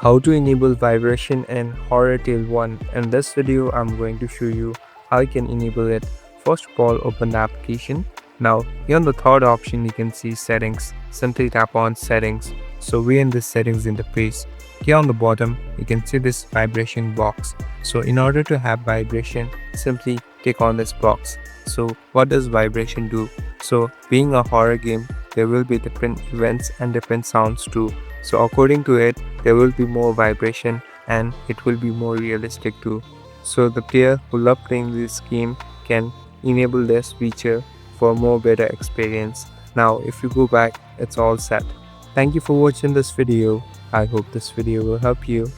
How to enable vibration in Horror Tale 1. In this video, I'm going to show you how you can enable it. First of all, open the application. Now, here on the third option, you can see settings. Simply tap on settings. So we're in this settings interface. Here on the bottom, you can see this vibration box. So in order to have vibration, simply click on this box. So what does vibration do? So being a horror game, there will be different events and different sounds too. So according to it, there will be more vibration and it will be more realistic too. So the player who love playing this game can enable this feature for more better experience. Now if you go back, it's all set. Thank you for watching this video. I hope this video will help you.